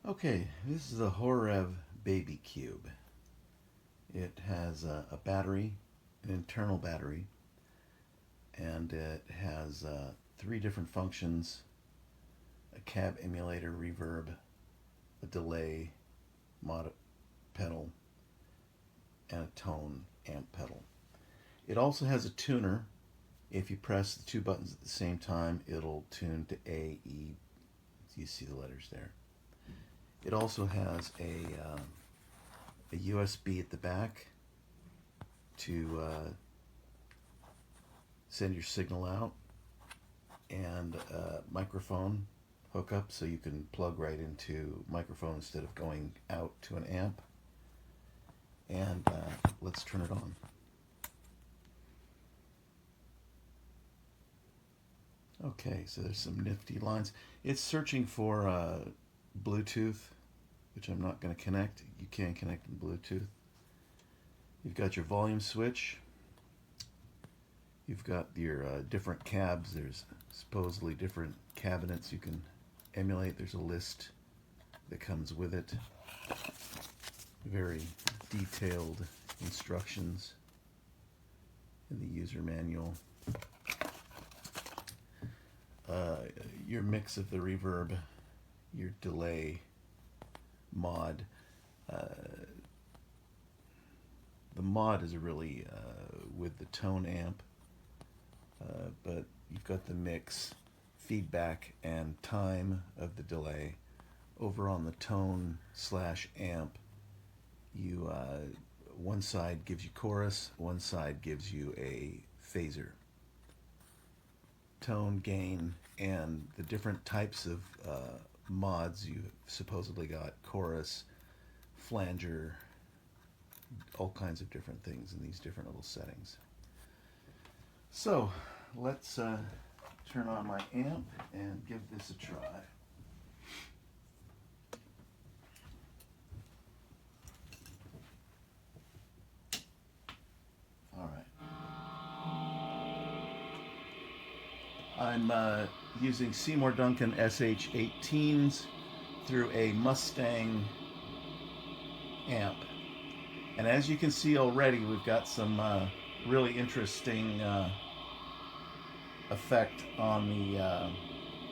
Okay, this is a HOEREV baby cube. It has a battery, an internal battery, and it has three different functions: a cab emulator, reverb, a delay mod pedal, and a tone amp pedal. It also has a tuner. If you press the two buttons at the same time, it'll tune to A, E. You see the letters there. It also has a USB at the back to send your signal out, and a microphone hookup so you can plug right into microphone instead of going out to an amp. And let's turn it on. Okay, so there's some nifty lines. It's searching for Bluetooth, which I'm not going to connect. You can connect in Bluetooth. You've got your volume switch. You've got your different cabs. There's supposedly different cabinets you can emulate. There's a list that comes with it. Very detailed instructions in the user manual. Your mix of the reverb, your delay mod. The mod is really with the tone amp, but you've got the mix, feedback, and time of the delay. Over on the tone/amp, you one side gives you chorus, one side gives you a phaser. Tone, gain, and the different types of mods. You've supposedly got chorus, flanger, all kinds of different things in these different little settings. So let's turn on my amp and give this a try. All right. I'm using Seymour Duncan SH18s through a Mustang amp. And as you can see already, we've got some really interesting effect on the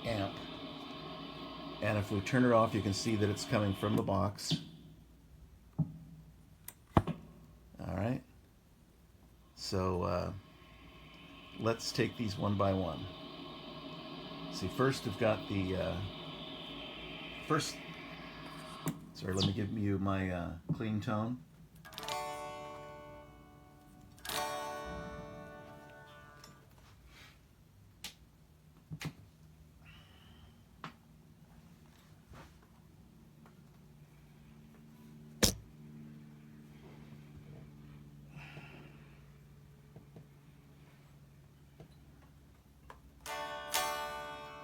amp. And if we turn it off, you can see that it's coming from the box. All right. So let's take these one by one. See, first we've got the sorry, let me give you my clean tone.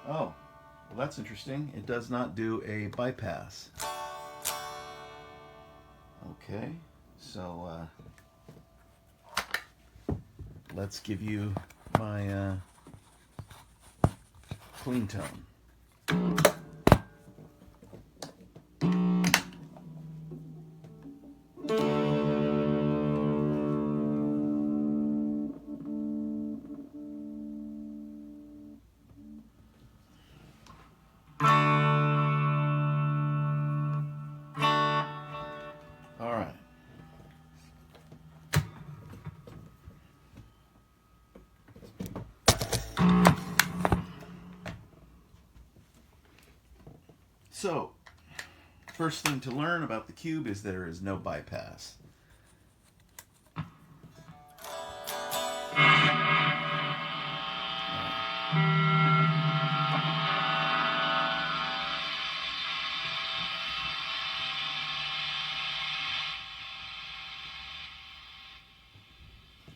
Oh, well, that's interesting. It does not do a bypass. Okay, so let's give you my clean tone. All right. So, first thing to learn about the cube is there is no bypass.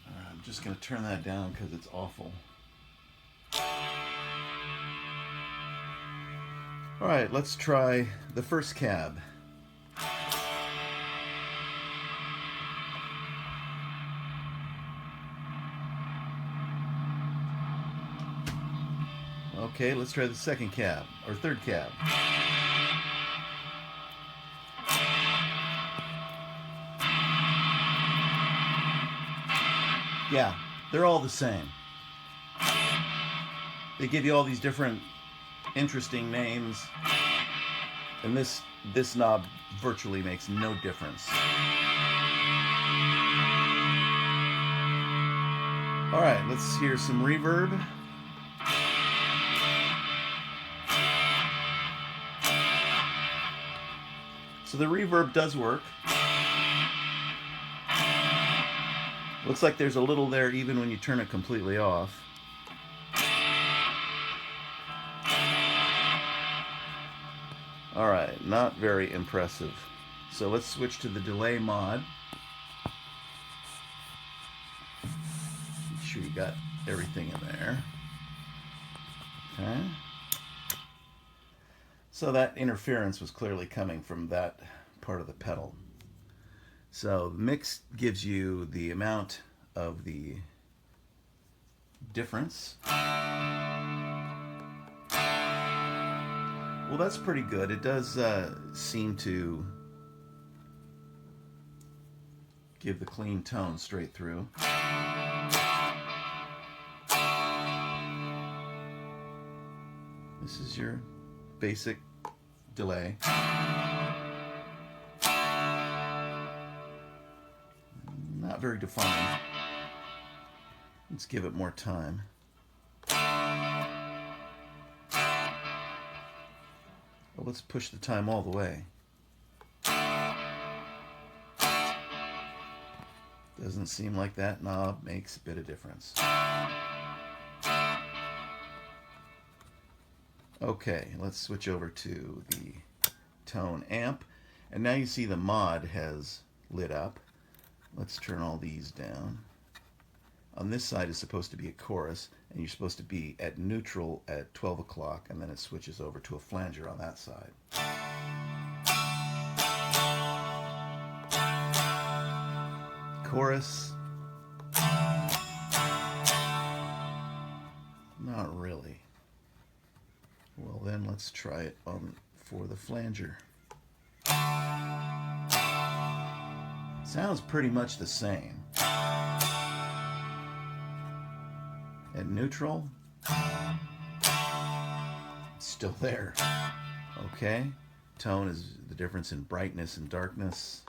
I'm just going to turn that down because it's awful. All right, let's try the first cab. Okay, let's try the second cab, or third cab. Yeah, they're all the same. They give you all these different interesting names, and this knob virtually makes no difference. All right, let's hear some reverb. So the reverb does work. Looks like there's a little there even when you turn it completely off. All right, not very impressive. So let's switch to the delay mod. Make sure you got everything in there. Okay. So that interference was clearly coming from that part of the pedal. So mix gives you the amount of the difference. Well, that's pretty good. It does seem to give the clean tone straight through. This is your basic delay. Not very defined. Let's give it more time. Well, let's push the time all the way. Doesn't seem like that knob makes a bit of difference. Okay, let's switch over to the tone amp. And now you see the mod has lit up. Let's turn all these down. On this side is supposed to be a chorus, and you're supposed to be at neutral at 12 o'clock, and then it switches over to a flanger on that side. Chorus. Not really. Well, then let's try it for the flanger. Sounds pretty much the same. At neutral, it's still there. Okay, tone is the difference in brightness and darkness.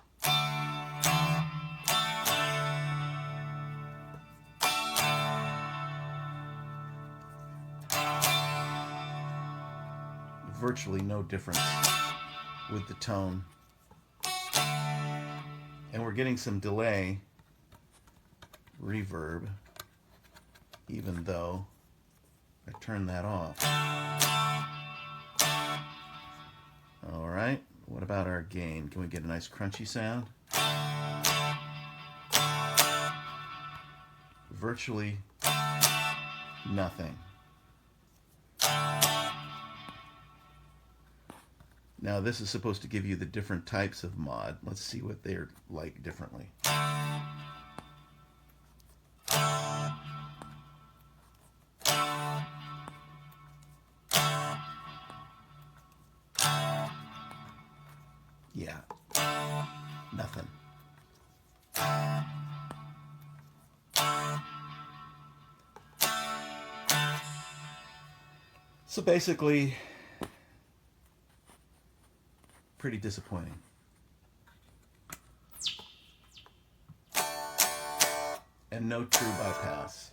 Virtually no difference with the tone. And we're getting some delay reverb, even though I turned that off. All right, what about our gain? Can we get a nice crunchy sound? Virtually nothing. Now this is supposed to give you the different types of mod. Let's see what they're like differently. Yeah, nothing. So basically, pretty disappointing. And no true bypass.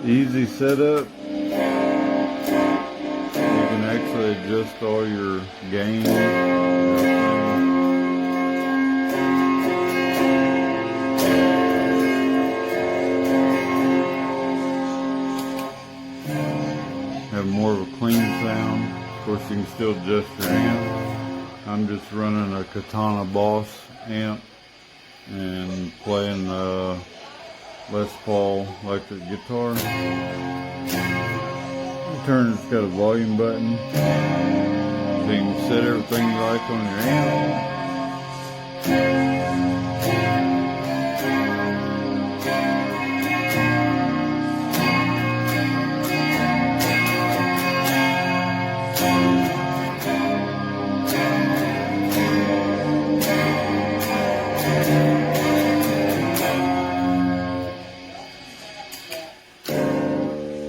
Easy setup. You can actually adjust all your gain. Have more of a clean sound. Of course, you can still adjust your amp. I'm just running a Katana Boss amp and playing Les Paul electric guitar. It's got a volume button, so you can set everything you like on your amp.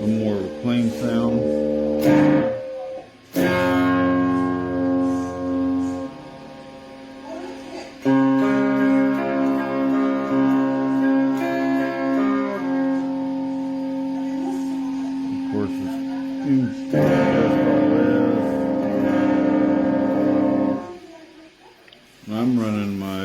More of a clean sound. Of course, it's I'm running my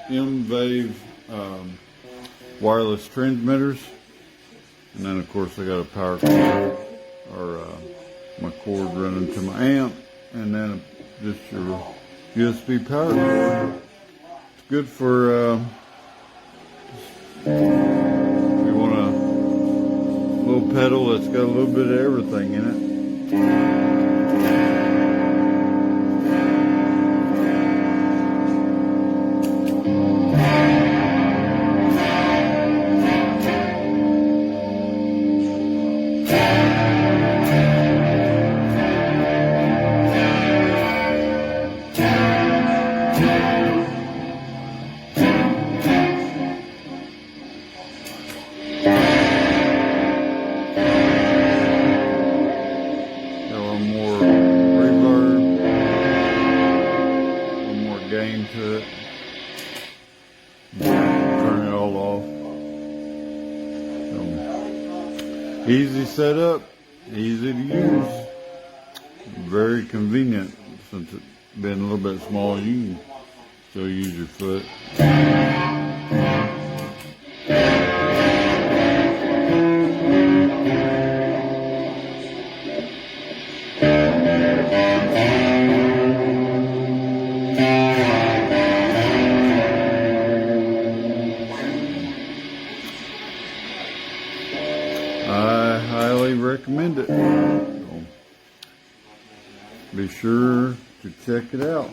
M-Wave wireless transmitters, and then of course I got a power cord or my cord running to my amp, and then just your USB power cord. It's good for if you want a little pedal that's got a little bit of everything in it. Gain to it. Turn it all off. So, easy setup, easy to use, very convenient. Since it's been a little bit small, you can still use your foot. I highly recommend it. So be sure to check it out.